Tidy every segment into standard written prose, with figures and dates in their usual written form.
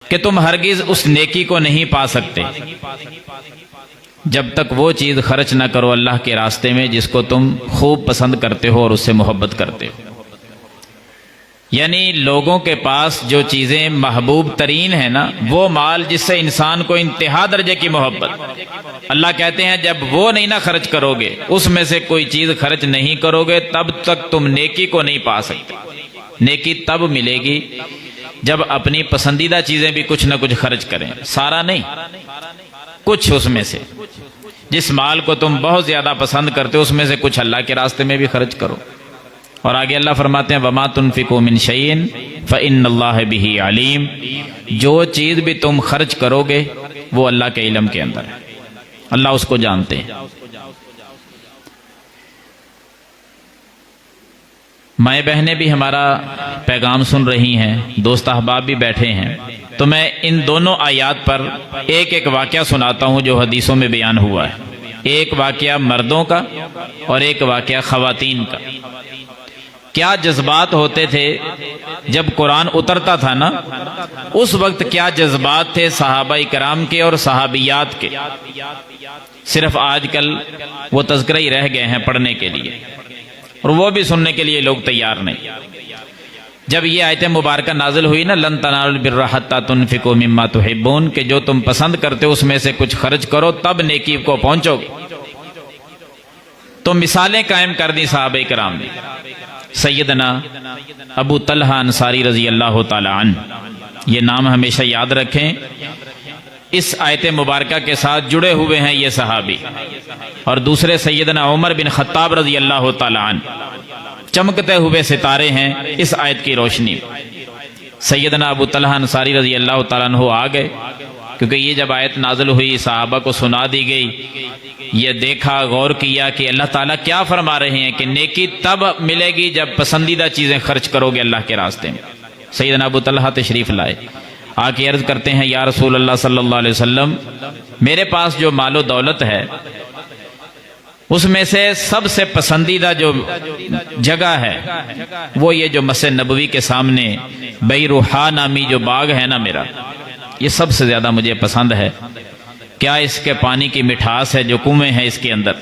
کہ تم ہرگز اس نیکی کو نہیں پا سکتے جب تک وہ چیز خرچ نہ کرو اللہ کے راستے میں جس کو تم خوب پسند کرتے ہو اور اس سے محبت کرتے ہو۔ یعنی لوگوں کے پاس جو چیزیں محبوب ترین ہیں نا، وہ مال جس سے انسان کو انتہا درجے کی محبت، اللہ کہتے ہیں جب وہ نہیں نہ خرچ کرو گے، اس میں سے کوئی چیز خرچ نہیں کرو گے، تب تک تم نیکی کو نہیں پا سکتے۔ نیکی تب ملے گی جب اپنی پسندیدہ چیزیں بھی کچھ نہ کچھ خرچ کریں، سارا نہیں، کچھ اس میں سے۔ جس مال کو تم بہت زیادہ پسند کرتے ہو اس میں سے کچھ اللہ کے راستے میں بھی خرچ کرو۔ اور آگے اللہ فرماتے ہیں وَمَا تُنْفِقُوا مِنْ شَيْءٍ فَإِنَّ اللَّهَ بِهِ عَلِيمٌ، جو چیز بھی تم خرچ کرو گے وہ اللہ کے علم کے اندر ہے، اللہ اس کو جانتے ہیں۔ مائیں بہنیں بھی ہمارا پیغام سن رہی ہیں، دوست احباب بھی بیٹھے ہیں، تو میں ان دونوں آیات پر ایک ایک واقعہ سناتا ہوں جو حدیثوں میں بیان ہوا ہے۔ ایک واقعہ مردوں کا اور ایک واقعہ خواتین کا۔ کیا جذبات ہوتے تھے جب قرآن اترتا تھا نا، اس وقت کیا جذبات تھے صحابہ کرام کے اور صحابیات کے، صرف آج کل وہ تذکرہ ہی رہ گئے ہیں پڑھنے کے لیے، اور وہ بھی سننے کے لیے لوگ تیار نہیں۔ جب یہ آیت مبارکہ نازل ہوئی نا لن تنالوا البر حتی تنفقوا مما تحبون، کہ جو تم پسند کرتے ہو اس میں سے کچھ خرچ کرو تب نیکی کو پہنچو گے، تو مثالیں قائم کر دی صحابہ کرام نے۔ سیدنا ابو طلحہ انصاری رضی اللہ تعالی عنہ، یہ نام ہمیشہ یاد رکھیں، اس آیت مبارکہ کے ساتھ جڑے ہوئے ہیں یہ صحابی۔ اور دوسرے سیدنا عمر بن خطاب رضی اللہ تعالی عنہ، چمکتے ہوئے ستارے ہیں اس آیت کی روشنی میں۔ سیدنا ابو طلحہ انصاری رضی اللہ تعالیٰ عنہ آ گئے، کیونکہ یہ جب آیت نازل ہوئی صحابہ کو سنا دی گئی، یہ دیکھا غور کیا کہ اللہ تعالیٰ کیا فرما رہے ہیں کہ نیکی تب ملے گی جب پسندیدہ چیزیں خرچ کرو گے اللہ کے راستے میں۔ سیدنا ابو طلحہ تشریف لائے، آ کے عرض کرتے ہیں یا رسول اللہ صلی اللہ علیہ وسلم، میرے پاس جو مال و دولت ہے اس میں سے سب سے پسندیدہ جو جگہ ہے وہ یہ جو مسجد نبوی کے سامنے بیروحا نامی جو باغ ہے نا میرا، یہ سب سے زیادہ مجھے پسند ہے۔ کیا اس کے پانی کی مٹھاس ہے، جو کنویں ہیں اس کے اندر،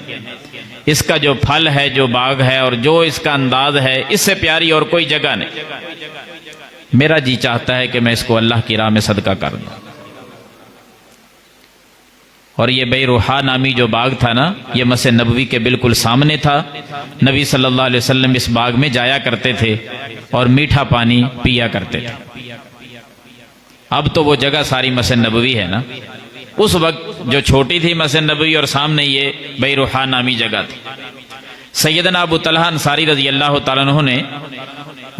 اس کا جو پھل ہے، جو باغ ہے، اور جو اس کا انداز ہے، اس سے پیاری اور کوئی جگہ نہیں۔ میرا جی چاہتا ہے کہ میں اس کو اللہ کی راہ میں صدقہ کر دوں۔ اور یہ بیروحا نامی جو باغ تھا نا، یہ مسجد نبوی کے بالکل سامنے تھا۔ نبی صلی اللہ علیہ وسلم اس باغ میں جایا کرتے تھے اور میٹھا پانی پیا کرتے تھے۔ اب تو وہ جگہ ساری مسجد نبوی ہے نا، اس وقت جو چھوٹی تھی مسجد نبوی اور سامنے یہ بیروحا نامی جگہ تھی۔ سیدنا ابو طلحہ انصاری رضی اللہ تعالیٰ عنہ نے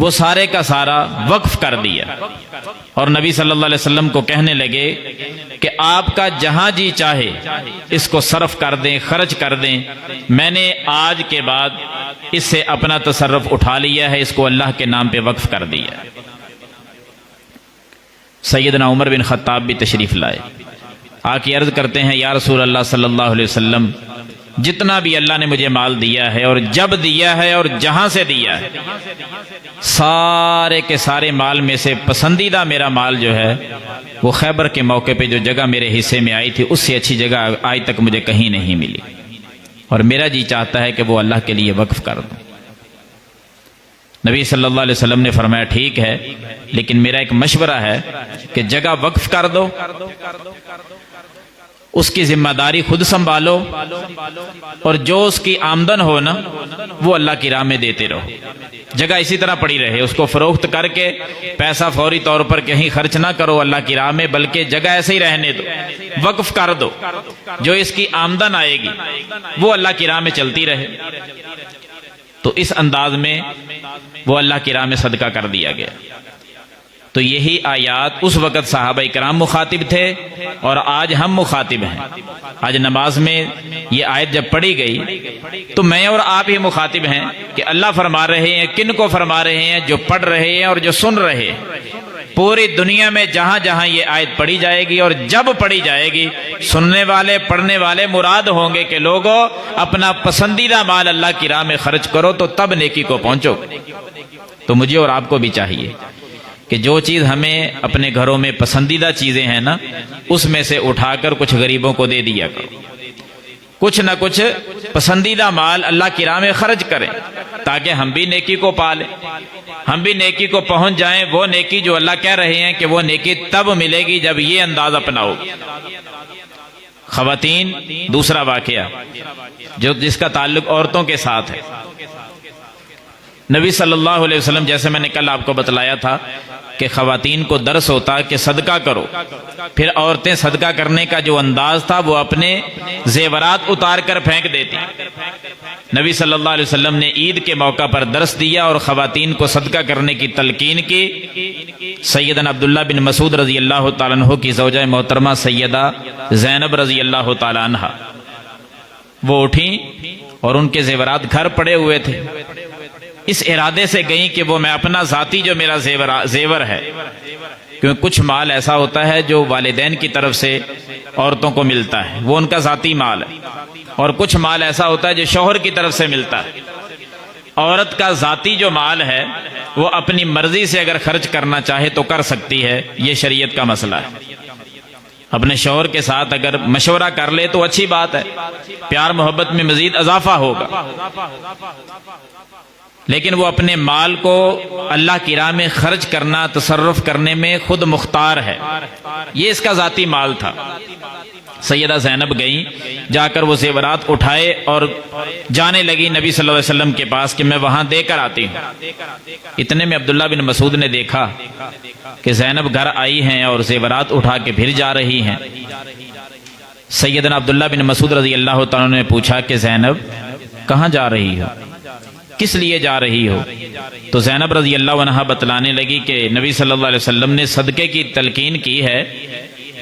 وہ سارے کا سارا وقف کر دیا، اور نبی صلی اللہ علیہ وسلم کو کہنے لگے کہ آپ کا جہاں جی چاہے اس کو صرف کر دیں، خرچ کر دیں، میں نے آج کے بعد اس سے اپنا تصرف اٹھا لیا ہے، اس کو اللہ کے نام پہ وقف کر دیا ہے۔ سیدنا عمر بن خطاب بھی تشریف لائے، آ کے عرض کرتے ہیں یا رسول اللہ صلی اللہ علیہ وسلم، جتنا بھی اللہ نے مجھے مال دیا ہے اور جب دیا ہے اور جہاں سے دیا ہے، سارے کے سارے مال میں سے پسندیدہ میرا مال جو ہے وہ خیبر کے موقع پہ جو جگہ میرے حصے میں آئی تھی اس سے اچھی جگہ آج تک مجھے کہیں نہیں ملی، اور میرا جی چاہتا ہے کہ وہ اللہ کے لیے وقف کر دوں۔ نبی صلی اللہ علیہ وسلم نے فرمایا ٹھیک ہے، لیکن میرا ایک مشورہ ہے کہ جگہ وقف کر دو، اس کی ذمہ داری خود سنبھالو، اور جو اس کی آمدن ہو نا وہ اللہ کی راہ میں دیتے رہو۔ جگہ اسی طرح پڑی رہے، اس کو فروخت کر کے پیسہ فوری طور پر کہیں خرچ نہ کرو اللہ کی راہ میں، بلکہ جگہ ایسے ہی رہنے دو، وقف کر دو، جو اس کی آمدن آئے گی وہ اللہ کی راہ میں چلتی رہے۔ تو اس انداز میں وہ اللہ کی راہ میں صدقہ کر دیا گیا۔ تو یہی آیات اس وقت صحابہ کرام مخاطب تھے اور آج ہم مخاطب ہیں۔ آج نماز میں یہ آیت جب پڑھی گئی تو میں اور آپ ہی مخاطب ہیں کہ اللہ فرما رہے ہیں، کن کو فرما رہے ہیں؟ جو پڑھ رہے ہیں اور جو سن رہے ہیں۔ پوری دنیا میں جہاں جہاں یہ آیت پڑھی جائے گی اور جب پڑھی جائے گی، سننے والے پڑھنے والے مراد ہوں گے کہ لوگوں اپنا پسندیدہ مال اللہ کی راہ میں خرچ کرو تو تب نیکی کو پہنچو۔ تو مجھے اور آپ کو بھی چاہیے کہ جو چیز ہمیں اپنے گھروں میں پسندیدہ چیزیں ہیں نا، اس میں سے اٹھا کر کچھ غریبوں کو دے دیا کرو، کچھ نہ کچھ پسندیدہ مال اللہ کی راہ میں خرچ کریں تاکہ ہم بھی نیکی کو پالیں، ہم بھی نیکی کو پہنچ جائیں، وہ نیکی جو اللہ کہہ رہے ہیں کہ وہ نیکی تب ملے گی جب یہ انداز اپناؤ۔ خواتین، دوسرا واقعہ جس کا تعلق عورتوں کے ساتھ ہے۔ نبی صلی اللہ علیہ وسلم، جیسے میں نے کل آپ کو بتلایا تھا کہ خواتین کو درس ہوتا کہ صدقہ کرو، پھر عورتیں صدقہ کرنے کا جو انداز تھا وہ اپنے زیورات اتار کر پھینک دیتی۔ نبی صلی اللہ علیہ وسلم نے عید کے موقع پر درس دیا اور خواتین کو صدقہ کرنے کی تلقین کی۔ سیدنا عبداللہ بن مسعود رضی اللہ تعالیٰ عنہ کی زوجہ محترمہ سیدہ زینب رضی اللہ تعالیٰ عنہ وہ اٹھیں اور ان کے زیورات گھر پڑے ہوئے تھے، اس ارادے سے گئیں کہ وہ میں اپنا ذاتی جو میرا زیور ہے، کیونکہ کچھ مال ایسا ہوتا ہے جو والدین کی طرف سے عورتوں کو ملتا ہے، وہ ان کا ذاتی مال ہے، اور کچھ مال ایسا ہوتا ہے جو شوہر کی طرف سے ملتا ہے۔ عورت کا ذاتی جو مال ہے وہ اپنی مرضی سے اگر خرچ کرنا چاہے تو کر سکتی ہے، یہ شریعت کا مسئلہ ہے۔ اپنے شوہر کے ساتھ اگر مشورہ کر لے تو اچھی بات ہے، پیار محبت میں مزید اضافہ ہوگا، لیکن وہ اپنے مال کو اللہ کی راہ میں خرچ کرنا، تصرف کرنے میں خود مختار ہے، یہ اس کا ذاتی مال تھا۔ سیدہ زینب گئیں، جا کر وہ زیورات اٹھائے اور جانے لگی نبی صلی اللہ علیہ وسلم کے پاس کہ میں وہاں دے کر آتی ہوں۔ اتنے میں عبداللہ بن مسعود نے دیکھا کہ زینب گھر آئی ہیں اور زیورات اٹھا کے پھر جا رہی ہیں۔ سیدنا عبداللہ بن مسعود رضی اللہ تعالیٰ نے پوچھا کہ زینب کہاں جا رہی ہو، کس لیے جا رہی ہو؟ تو زینب رضی اللہ عنہا بتلانے لگی کہ نبی صلی اللہ علیہ وسلم نے صدقے کی تلقین کی ہے،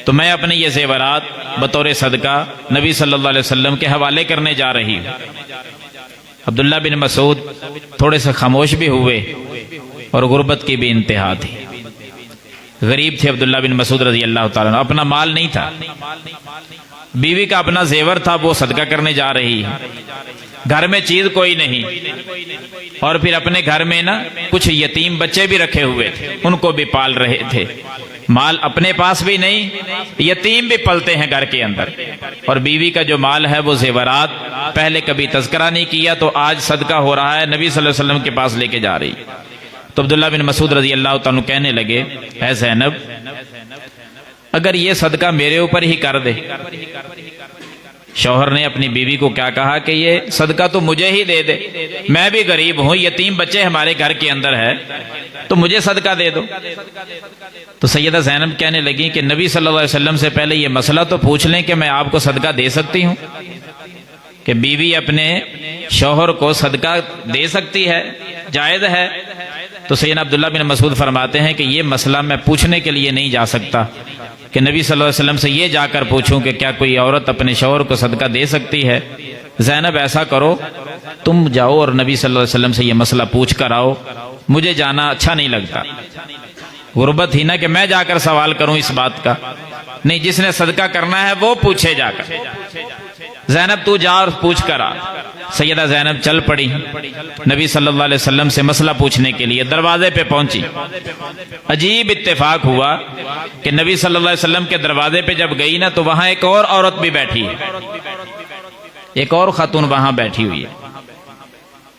تو میں اپنے یہ زیورات بطور صدقہ نبی صلی اللہ علیہ وسلم کے حوالے کرنے جا رہی ہوں۔ عبداللہ بن مسعود تھوڑے سے خاموش بھی ہوئے اور غربت کی بھی انتہا تھی، غریب تھے عبداللہ بن مسعود رضی اللہ تعالیٰ عنہ، اپنا مال نہیں تھا، بیوی کا اپنا زیور تھا، وہ صدقہ کرنے جا رہی ہے، گھر میں چیز کوئی نہیں، اور پھر اپنے گھر میں نا کچھ یتیم بچے بھی رکھے ہوئے تھے، ان کو بھی پال رہے تھے، مال اپنے پاس بھی نہیں، یتیم بھی پلتے ہیں گھر کے اندر، اور بیوی کا جو مال ہے وہ زیورات پہلے کبھی تذکرہ نہیں کیا تو آج صدقہ ہو رہا ہے، نبی صلی اللہ علیہ وسلم کے پاس لے کے جا رہی۔ تو عبداللہ بن مسعود رضی اللہ تعالیٰ کہنے لگے، اے زینب اگر یہ صدقہ میرے اوپر ہی کر دے۔ شوہر نے اپنی بیوی کو کیا کہا کہ یہ صدقہ تو مجھے ہی دے دے، میں بھی غریب ہوں، یتیم بچے ہمارے گھر کے اندر ہے، تو مجھے صدقہ دے دو۔ تو سیدہ زینب کہنے لگی کہ نبی صلی اللہ علیہ وسلم سے پہلے یہ مسئلہ تو پوچھ لیں کہ میں آپ کو صدقہ دے سکتی ہوں، کہ بیوی اپنے شوہر کو صدقہ دے سکتی ہے، جائز ہے۔ تو سیدنا عبداللہ بن مسعود فرماتے ہیں کہ یہ مسئلہ میں پوچھنے کے لیے نہیں جا سکتا کہ نبی صلی اللہ علیہ وسلم سے یہ جا کر پوچھوں کہ کیا کوئی عورت اپنے شوہر کو صدقہ دے سکتی ہے۔ زینب ایسا کرو، تم جاؤ اور نبی صلی اللہ علیہ وسلم سے یہ مسئلہ پوچھ کر آؤ، مجھے جانا اچھا نہیں لگتا، غربت ہی نہ کہ میں جا کر سوال کروں اس بات کا، نہیں، جس نے صدقہ کرنا ہے وہ پوچھے جا کر۔ زینب تو جا اور پوچھ کر آ۔ سیدہ زینب چل پڑی نبی صلی اللہ علیہ وسلم سے مسئلہ پوچھنے کے لیے، دروازے پہ پہنچی۔ عجیب اتفاق ہوا کہ نبی صلی اللہ علیہ وسلم کے دروازے پہ جب گئی نا تو وہاں ایک اور عورت بھی بیٹھی ہے، ایک اور خاتون وہاں بیٹھی ہوئی ہے،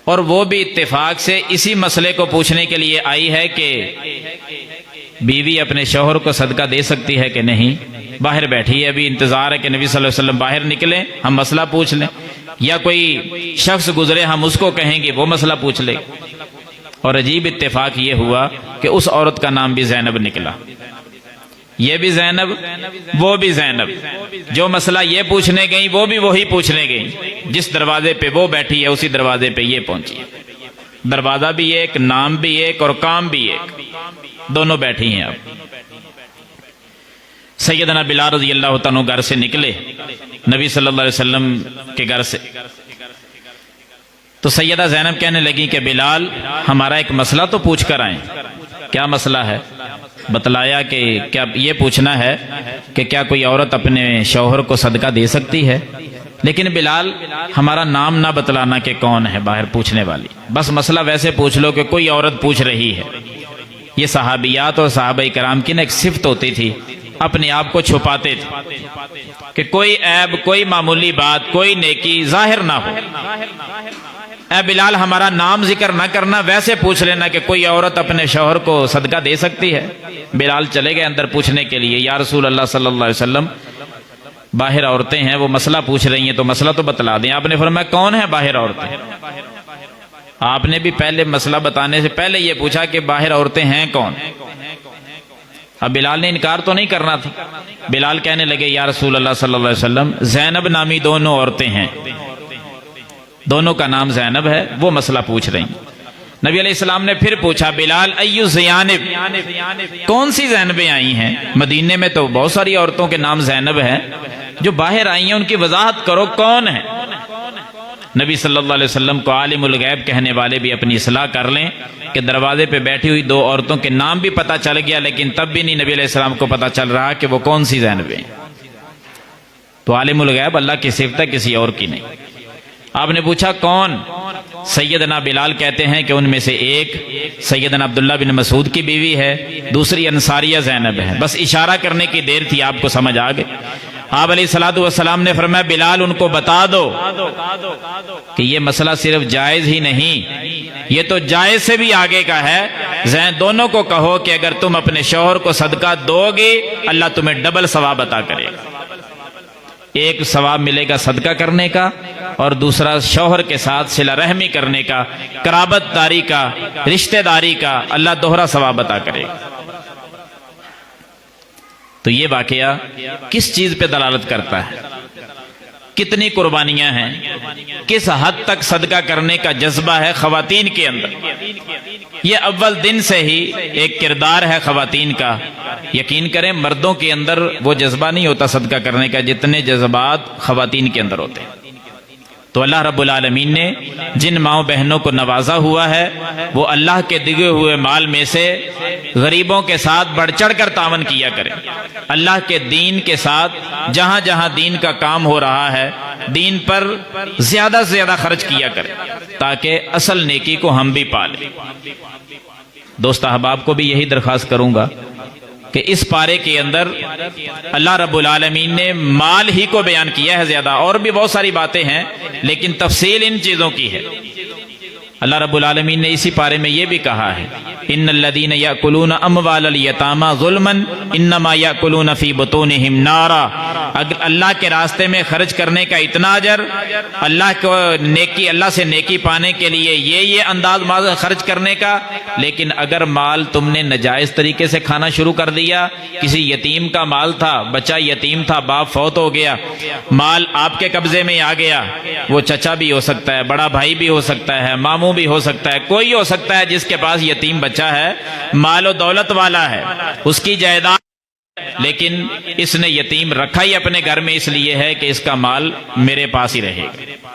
اور وہ بھی اتفاق سے اسی مسئلے کو پوچھنے کے لیے آئی ہے کہ بیوی اپنے شوہر کو صدقہ دے سکتی ہے کہ نہیں۔ باہر بیٹھی ہے، ابھی انتظار ہے کہ نبی صلی اللہ علیہ وسلم باہر نکلیں، ہم مسئلہ پوچھ لیں، یا کوئی شخص گزرے ہم اس کو کہیں گے وہ مسئلہ پوچھ لے۔ اور عجیب اتفاق یہ ہوا کہ اس عورت کا نام بھی زینب نکلا، یہ بھی زینب وہ بھی زینب، جو مسئلہ یہ پوچھنے گئی وہ بھی وہی پوچھنے گئی، جس دروازے پہ وہ بیٹھی ہے اسی دروازے پہ یہ پہنچی ہے، دروازہ بھی ایک، نام بھی ایک، اور کام بھی ایک، دونوں بیٹھی ہیں۔ اب سیدنا بلال رضی اللہ تعالیٰ گھر سے نکلے نبی صلی اللہ علیہ وسلم کے گھر سے، تو سیدہ زینب کہنے لگی کہ بلال ہمارا ایک مسئلہ تو پوچھ کر آئیں۔ کیا مسئلہ ہے؟ بتلایا کہ کیا یہ پوچھنا ہے کہ کیا کوئی عورت اپنے شوہر کو صدقہ دے سکتی ہے، لیکن بلال ہمارا نام نہ بتلانا کہ کون ہے باہر پوچھنے والی، بس مسئلہ ویسے پوچھ لو کہ کوئی عورت پوچھ رہی ہے۔ یہ صحابیات اور صحابہ کرام کی نا ایک صفت ہوتی تھی، اپنے آپ کو چھپاتے تھے کہ کوئی عیب، کوئی معمولی بات، کوئی نیکی ظاہر نہ ہو۔ اے بلال ہمارا نام ذکر نہ کرنا، ویسے پوچھ لینا کہ کوئی عورت اپنے شوہر کو صدقہ دے سکتی ہے؟ بلال چلے گئے اندر پوچھنے کے لیے، یا رسول اللہ صلی اللہ علیہ وسلم باہر عورتیں ہیں، وہ مسئلہ پوچھ رہی ہیں، تو مسئلہ تو بتلا دیں۔ آپ نے فرمایا کون ہے باہر عورتیں؟ آپ نے بھی پہلے مسئلہ بتانے سے پہلے یہ پوچھا کہ باہر عورتیں ہیں کون؟ اب بلال نے انکار تو نہیں کرنا تھا۔ بلال کہنے لگے یا رسول اللہ صلی اللہ علیہ وسلم زینب نامی دونوں عورتیں ہیں، دونوں کا نام زینب ہے، وہ مسئلہ پوچھ رہی ہیں۔ نبی علیہ السلام نے پھر پوچھا بلال ایو زینب، کون سی زینبیں آئی ہیں؟ مدینے میں تو بہت ساری عورتوں کے نام زینب ہیں، جو باہر آئی ہیں ان کی وضاحت کرو کون ہے؟ نبی صلی اللہ علیہ وسلم کو عالم الغیب کہنے والے بھی اپنی اصلاح کر لیں کہ دروازے پہ بیٹھی ہوئی دو عورتوں کے نام بھی پتہ چل گیا، لیکن تب بھی نہیں نبی علیہ السلام کو پتہ چل رہا کہ وہ کون سی زینبیں۔ تو عالم الغیب اللہ کی صفت ہے، کسی اور کی نہیں۔ آپ نے پوچھا کون؟ سیدنا بلال کہتے ہیں کہ ان میں سے ایک سیدنا عبداللہ بن مسعود کی بیوی ہے، دوسری انصاریہ زینب ہے۔ بس اشارہ کرنے کی دیر تھی، آپ کو سمجھ آ گئی۔ آپ علیہ الصلوۃ والسلام نے فرمایا بلال ان کو بتا دو کہ یہ مسئلہ صرف جائز ہی نہیں، یہ تو جائز سے بھی آگے کا ہے۔ دونوں کو کہو کہ اگر تم اپنے شوہر کو صدقہ دو گے اللہ تمہیں ڈبل ثواب عطا کرے گا۔ ایک ثواب ملے گا صدقہ کرنے کا، اور دوسرا شوہر کے ساتھ صلہ رحمی کرنے کا، قرابت داری کا، رشتہ داری کا، اللہ دوہرا ثواب عطا کرے گا۔ تو یہ واقعہ کس چیز پہ دلالت کرتا ہے؟ کتنی قربانیاں ہیں، کس حد تک صدقہ کرنے کا جذبہ ہے خواتین کے اندر۔ یہ اول دن سے ہی ایک کردار ہے خواتین کا۔ یقین کریں مردوں کے اندر وہ جذبہ نہیں ہوتا صدقہ کرنے کا جتنے جذبات خواتین کے اندر ہوتے ہیں۔ تو اللہ رب العالمین نے جن ماؤں بہنوں کو نوازا ہوا ہے وہ اللہ کے دیے ہوئے مال میں سے غریبوں کے ساتھ بڑھ چڑھ کر تعاون کیا کریں۔ اللہ کے دین کے ساتھ جہاں جہاں دین کا کام ہو رہا ہے دین پر زیادہ سے زیادہ خرچ کیا کریں تاکہ اصل نیکی کو ہم بھی پالیں۔ دوست احباب کو بھی یہی درخواست کروں گا کہ اس پارے کے اندر اللہ رب العالمین نے مال ہی کو بیان کیا ہے زیادہ، اور بھی بہت ساری باتیں ہیں لیکن تفصیل ان چیزوں کی ہے۔ اللہ رب العالمین نے اسی پارے میں یہ بھی کہا ہے ان الذین یاکلون اموال الیتامی ظلما انما یاکلون فی بطونہم نارا۔ اگر اللہ کے راستے میں خرچ کرنے کا اتنا اجر، اللہ کو نیکی، اللہ سے نیکی پانے کے لیے یہ انداز خرچ کرنے کا، لیکن اگر مال تم نے ناجائز طریقے سے کھانا شروع کر دیا، کسی یتیم کا مال تھا، بچہ یتیم تھا، باپ فوت ہو گیا، مال آپ کے قبضے میں آ گیا، وہ چچا بھی ہو سکتا ہے، بڑا بھائی بھی ہو سکتا ہے، ماموں بھی ہو سکتا ہے، کوئی ہو سکتا ہے جس کے پاس یتیم بچہ ہے، مال و دولت والا ہے، اس کی جائیداد، لیکن اس نے یتیم رکھا ہی اپنے گھر میں اس لیے ہے کہ اس کا مال میرے پاس ہی رہے گا۔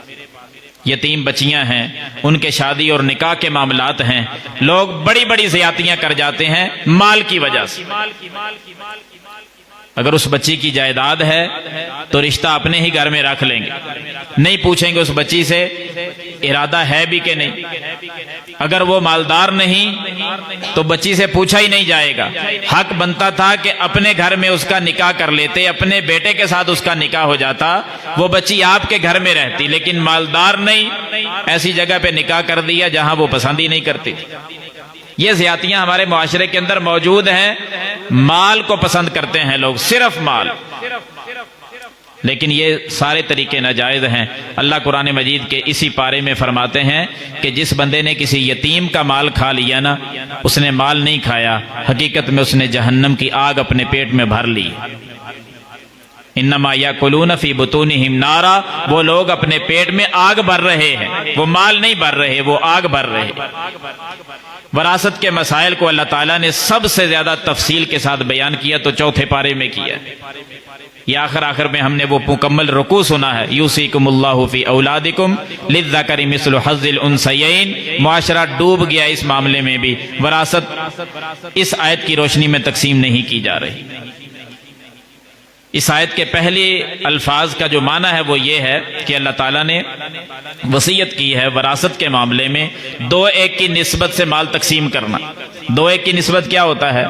یتیم بچیاں ہیں، ان کے شادی اور نکاح کے معاملات ہیں، لوگ بڑی بڑی زیادتیاں کر جاتے ہیں مال کی وجہ سے۔ اگر اس بچی کی جائیداد ہے تو رشتہ اپنے ہی گھر میں رکھ لیں گے، نہیں پوچھیں گے اس بچی سے ارادہ ہے بھی کہ نہیں۔ اگر وہ مالدار نہیں تو بچی سے پوچھا ہی نہیں جائے گا۔ حق بنتا تھا کہ اپنے گھر میں اس کا نکاح کر لیتے، اپنے بیٹے کے ساتھ اس کا نکاح ہو جاتا، وہ بچی آپ کے گھر میں رہتی، لیکن مالدار نہیں، ایسی جگہ پہ نکاح کر دیا جہاں وہ پسند ہی نہیں کرتی۔ یہ زیادتیاں ہمارے معاشرے کے اندر موجود ہیں، مال کو پسند کرتے ہیں لوگ، صرف مال، لیکن یہ سارے طریقے ناجائز ہیں۔ اللہ قرآن مجید کے اسی پارے میں فرماتے ہیں کہ جس بندے نے کسی یتیم کا مال کھا لیا نا، اس نے مال نہیں کھایا، حقیقت میں اس نے جہنم کی آگ اپنے پیٹ میں بھر لی۔ انما یاکلون فی بطونہم نارا، وہ لوگ اپنے پیٹ میں آگ بھر رہے ہیں، وہ مال نہیں بھر رہے، وہ آگ بھر رہے ہیں۔ وراثت کے مسائل کو اللہ تعالیٰ نے سب سے زیادہ تفصیل کے ساتھ بیان کیا تو چوتھے پارے میں کیا۔ یہ آخر میں ہم نے وہ مکمل رکوع سنا ہے، یوصیکم اللہ فی اولادکم للذکر مثل حظ الانثیین۔ معاشرہ ڈوب گیا اس معاملے میں بھی، وراثت اس آیت کی روشنی میں تقسیم نہیں کی جا رہی۔ اس آیت کے پہلے الفاظ کا جو معنی ہے وہ یہ ہے کہ اللہ تعالیٰ نے وصیت کی ہے وراثت کے معاملے میں 2:1 کی نسبت سے مال تقسیم کرنا۔ 2:1 کی نسبت کیا ہوتا ہے؟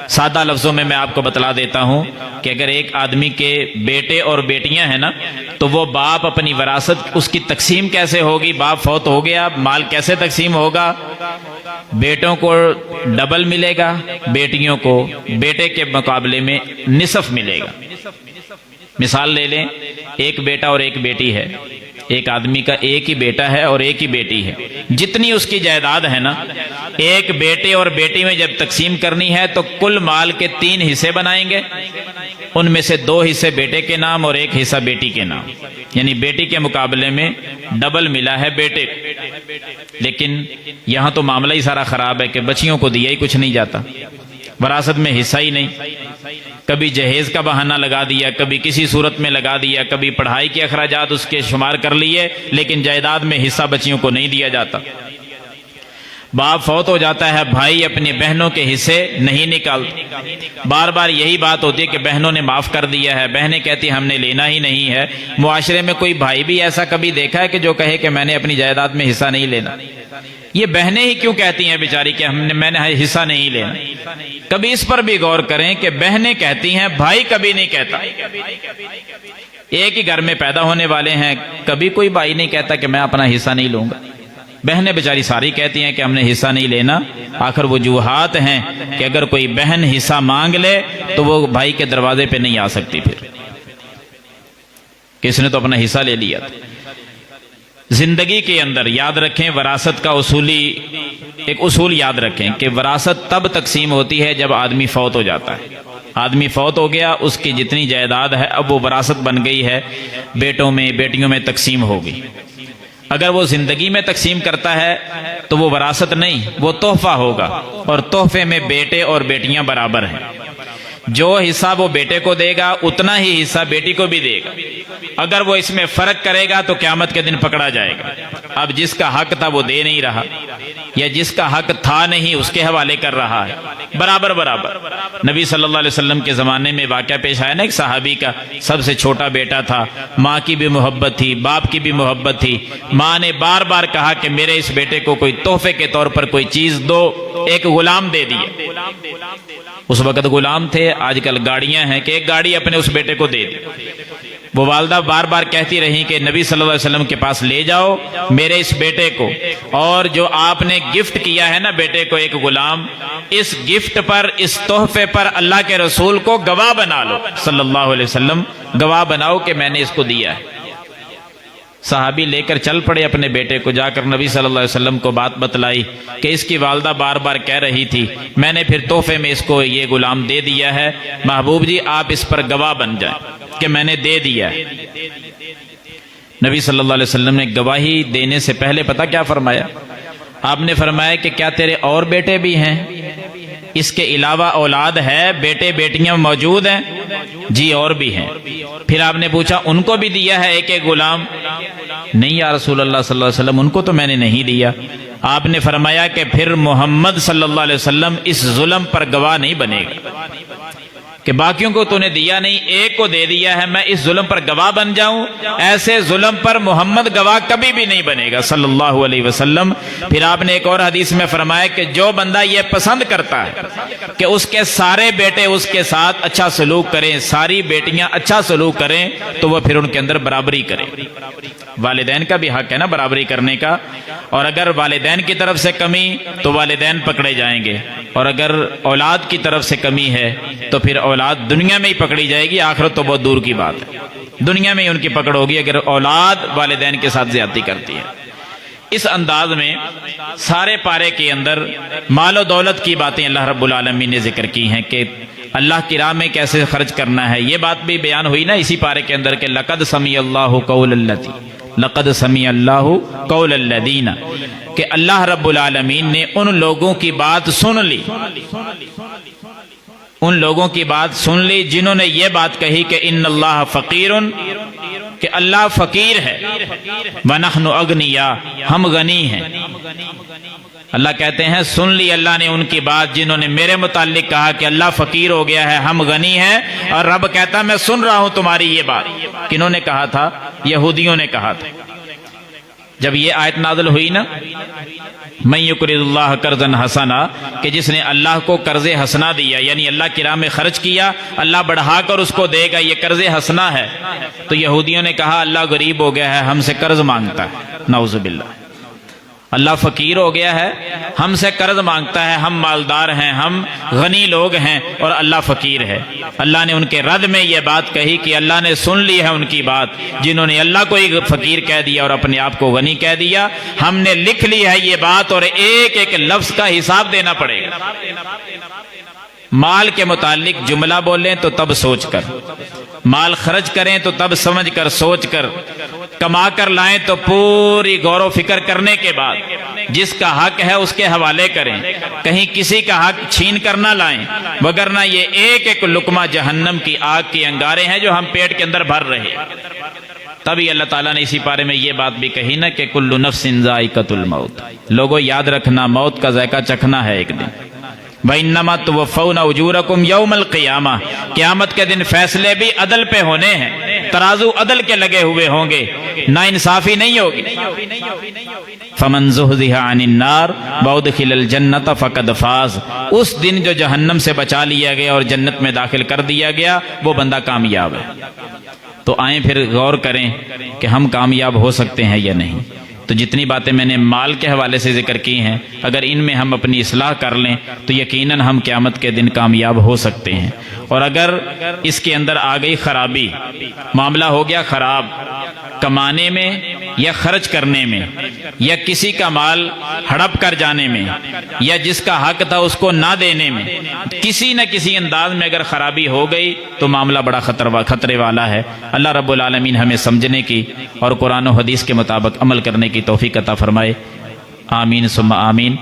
سادہ لفظوں میں آپ کو بتلا دیتا ہوں کہ اگر ایک آدمی کے بیٹے اور بیٹیاں ہیں نا، تو وہ باپ اپنی وراثت اس کی تقسیم کیسے ہوگی؟ باپ فوت ہو گیا، مال کیسے تقسیم ہوگا؟ بیٹوں کو ڈبل ملے گا، بیٹیوں کو بیٹے کے مقابلے میں نصف ملے گا۔ مثال لے لیں، ایک بیٹا اور ایک بیٹی ہے، ایک آدمی کا ایک ہی بیٹا ہے اور ایک ہی بیٹی ہے، جتنی اس کی جائیداد ہے نا، ایک بیٹے اور بیٹی میں جب تقسیم کرنی ہے تو کل مال کے 3 حصے بنائیں گے، ان میں سے 2 حصے بیٹے کے نام اور 1 حصہ بیٹی کے نام، یعنی بیٹی کے مقابلے میں ڈبل ملا ہے بیٹے کو۔ لیکن یہاں تو معاملہ ہی سارا خراب ہے کہ بچیوں کو دیا ہی کچھ نہیں جاتا، وراثت میں حصہ ہی نہیں، کبھی جہیز کا بہانہ لگا دیا، کبھی کسی صورت میں لگا دیا، کبھی پڑھائی کے اخراجات اس کے شمار کر لیے، لیکن جائیداد میں حصہ بچیوں کو نہیں دیا جاتا۔ باپ فوت ہو جاتا ہے، بھائی اپنی بہنوں کے حصے نہیں نکالتے، بار بار یہی بات ہوتی ہے کہ بہنوں نے معاف کر دیا ہے، بہنیں کہتی ہم نے لینا ہی نہیں ہے۔ معاشرے میں کوئی بھائی بھی ایسا کبھی دیکھا ہے کہ جو کہے کہ میں نے اپنی جائیداد میں حصہ نہیں لینا؟ یہ بہنیں ہی کیوں کہتی ہیں بیچاری کہ میں نے حصہ نہیں لینا؟ کبھی اس پر بھی غور کریں کہ بہنیں کہتی ہیں، بھائی کبھی نہیں کہتا۔ ایک ہی گھر میں پیدا ہونے والے ہیں، کبھی کوئی بھائی نہیں کہتا کہ میں اپنا حصہ نہیں لوں گا۔ بہنیں بیچاری ساری کہتی ہیں کہ ہم نے حصہ نہیں لینا۔ آخر وجوہات ہیں کہ اگر کوئی بہن حصہ مانگ لے تو وہ بھائی کے دروازے پہ نہیں آ سکتی، پھر کس نے تو اپنا حصہ لے لیا تھا۔ زندگی کے اندر یاد رکھیں، وراثت کا ایک اصول یاد رکھیں کہ وراثت تب تقسیم ہوتی ہے جب آدمی فوت ہو جاتا ہے۔ آدمی فوت ہو گیا، اس کی جتنی جائیداد ہے اب وہ وراثت بن گئی ہے، بیٹوں میں بیٹیوں میں تقسیم ہوگی۔ اگر وہ زندگی میں تقسیم کرتا ہے تو وہ وراثت نہیں، وہ تحفہ ہوگا، اور تحفے میں بیٹے اور بیٹیاں برابر ہیں۔ جو حصہ وہ بیٹے کو دے گا اتنا ہی حصہ بیٹی کو بھی دے گا۔ اگر وہ اس میں فرق کرے گا تو قیامت کے دن پکڑا جائے گا۔ اب جس کا حق تھا وہ دے نہیں رہا، یا جس کا حق تھا نہیں اس کے حوالے کر رہا ہے، برابر برابر۔ نبی صلی اللہ علیہ وسلم کے زمانے میں واقعہ پیش آیا نا، ایک صحابی کا سب سے چھوٹا بیٹا تھا، ماں کی بھی محبت تھی، باپ کی بھی محبت تھی، ماں نے بار بار کہا کہ میرے اس بیٹے کو کوئی تحفے کے طور پر کوئی چیز دو، ایک غلام دے دیا۔ اس وقت غلام تھے، آج کل گاڑیاں ہیں کہ ایک گاڑی اپنے اس بیٹے کو دے دی۔ وہ والدہ بار بار کہتی رہی کہ نبی صلی اللہ علیہ وسلم کے پاس لے جاؤ میرے اس بیٹے کو، اور جو آپ نے گفٹ کیا ہے نا بیٹے کو ایک غلام، اس گفٹ پر، اس تحفے پر اللہ کے رسول کو گواہ بنا لو صلی اللہ علیہ وسلم، گواہ بناؤ کہ میں نے اس کو دیا ہے۔ صحابی لے کر چل پڑے اپنے بیٹے کو، جا کر نبی صلی اللہ علیہ وسلم کو بات بتلائی کہ اس کی والدہ بار بار کہہ رہی تھی، میں نے پھر تحفے میں اس کو یہ غلام دے دیا ہے، محبوب جی آپ اس پر گواہ بن جائیں کہ میں نے دے دیا ہے۔ نبی صلی اللہ علیہ وسلم نے گواہی دینے سے پہلے پتہ کیا فرمایا؟ آپ نے فرمایا کہ کیا تیرے اور بیٹے بھی ہیں؟ اس کے علاوہ اولاد ہے، بیٹے بیٹیاں موجود ہیں؟ جی اور بھی ہیں۔ پھر آپ نے پوچھا ان کو بھی دیا ہے ایک ایک غلام؟ نہیں یا رسول اللہ صلی اللہ علیہ وسلم، ان کو تو میں نے نہیں دیا۔ آپ نے فرمایا کہ پھر محمد صلی اللہ علیہ وسلم اس ظلم پر گواہ نہیں بنے گا کہ باقیوں کو تو نے دیا نہیں، ایک کو دے دیا ہے، میں اس ظلم پر گواہ بن جاؤں؟ ایسے ظلم پر محمد گواہ کبھی بھی نہیں بنے گا صلی اللہ علیہ وسلم۔ پھر آپ نے ایک اور حدیث میں فرمایا کہ جو بندہ یہ پسند کرتا ہے کہ اس کے سارے بیٹے اس کے ساتھ اچھا سلوک کریں، ساری بیٹیاں اچھا سلوک کریں، تو وہ پھر ان کے اندر برابری کرے۔ والدین کا بھی حق ہے نا برابری کرنے کا، اور اگر والدین کی طرف سے کمی تو والدین پکڑے جائیں گے، اور اگر اولاد کی طرف سے کمی ہے تو پھر اولاد دنیا میں ہی پکڑی جائے گی، آخرت تو بہت دور کی بات ہے، دنیا میں ہی ان کی پکڑ ہوگی اگر اولاد والدین کے ساتھ زیادتی کرتی ہے۔ اس انداز میں سارے پارے کے اندر مال و دولت کی باتیں اللہ رب العالمین نے ذکر کی ہیں کہ اللہ کی راہ میں کیسے خرچ کرنا ہے۔ یہ بات بھی بیان ہوئی نا اسی پارے کے اندر کہ لقد سمع اللہ قول اللتی، لقد سمع اللہ قول الذین، کہ اللہ رب العالمین نے ان لوگوں کی بات سن لی، ان لوگوں کی بات سن لی جنہوں نے یہ بات کہی کہ ان اللہ فقیر کہ اللہ فقیر ہے، وَنَحْنُ أَغْنِيَاء، ہم غنی ہیں۔ اللہ کہتے ہیں سن لی اللہ نے ان کی بات جنہوں نے میرے متعلق کہا کہ اللہ فقیر ہو گیا ہے، ہم غنی ہیں، اور رب کہتا میں سن رہا ہوں تمہاری یہ بات۔ کنہوں نے کہا تھا؟ یہودیوں نے کہا تھا۔ جب یہ آیت نازل ہوئی نا، مَن یقرض اللہ قرضا حسنا، کہ جس نے اللہ کو قرض حسنا دیا، یعنی اللہ کی راہ میں خرچ کیا، اللہ بڑھا کر اس کو دے گا، یہ قرض حسنا ہے۔ تو یہودیوں نے کہا اللہ غریب ہو گیا ہے، ہم سے قرض مانگتا ہے، نعوذ باللہ۔ اللہ فقیر ہو گیا ہے، ہم سے قرض مانگتا ہے، ہم مالدار ہیں، ہم غنی لوگ ہیں، اور اللہ فقیر ہے۔ اللہ نے ان کے رد میں یہ بات کہی کہ اللہ نے سن لی ہے ان کی بات، جنہوں نے اللہ کو ہی فقیر کہہ دیا اور اپنے آپ کو غنی کہہ دیا۔ ہم نے لکھ لی ہے یہ بات، اور ایک ایک لفظ کا حساب دینا پڑے گا۔ مال کے متعلق جملہ بولیں تو تب سوچ کر، مال خرچ کریں تو تب سمجھ کر سوچ کر، کما کر لائیں تو پوری غور و فکر کرنے کے بعد، جس کا حق ہے اس کے حوالے کریں، کہیں کسی کا حق چھین کر نہ لائیں، وگرنہ یہ ایک ایک لقمہ جہنم کی آگ کے انگارے ہیں جو ہم پیٹ کے اندر بھر رہے۔ تبھی اللہ تعالیٰ نے اسی پارے میں یہ بات بھی کہی نا کہ کل نفس ذائقۃ الموت، لوگوں یاد رکھنا موت کا ذائقہ چکھنا ہے ایک دن۔ وَإِنَّمَا تُوَفَّوْنَ أُجُورَكُمْ يَوْمَ الْقِيَامَةِ، قیامت کے دن فیصلے بھی عدل پہ ہونے ہیں، ترازو عدل کے لگے ہوئے ہوں گے، نا انصافی نہیں ہوگی۔ فَمَنْ زُحْزِحَ عَنِ النَّارِ وَأُدْخِلَ الْجَنَّةَ فَقَدْ فَازَ، اس دن جو جہنم سے بچا لیا گیا اور جنت میں داخل کر دیا گیا وہ بندہ کامیاب ہے۔ تو آئیں پھر غور کریں کہ ہم کامیاب ہو سکتے ہیں یا نہیں۔ تو جتنی باتیں میں نے مال کے حوالے سے ذکر کی ہیں، اگر ان میں ہم اپنی اصلاح کر لیں تو یقیناً ہم قیامت کے دن کامیاب ہو سکتے ہیں۔ اور اگر اس کے اندر آ گئی خرابی، معاملہ ہو گیا خراب کمانے میں یا خرچ کرنے میں، یا کسی کا مال ہڑپ کر جانے میں، یا جس کا حق تھا اس کو نہ دینے میں، کسی نہ کسی انداز میں اگر خرابی ہو گئی تو معاملہ بڑا خطرے والا ہے۔ اللہ رب العالمین ہمیں سمجھنے کی اور قرآن و حدیث کے مطابق عمل کرنے کی توفیق عطا فرمائے، آمین ثم آمین۔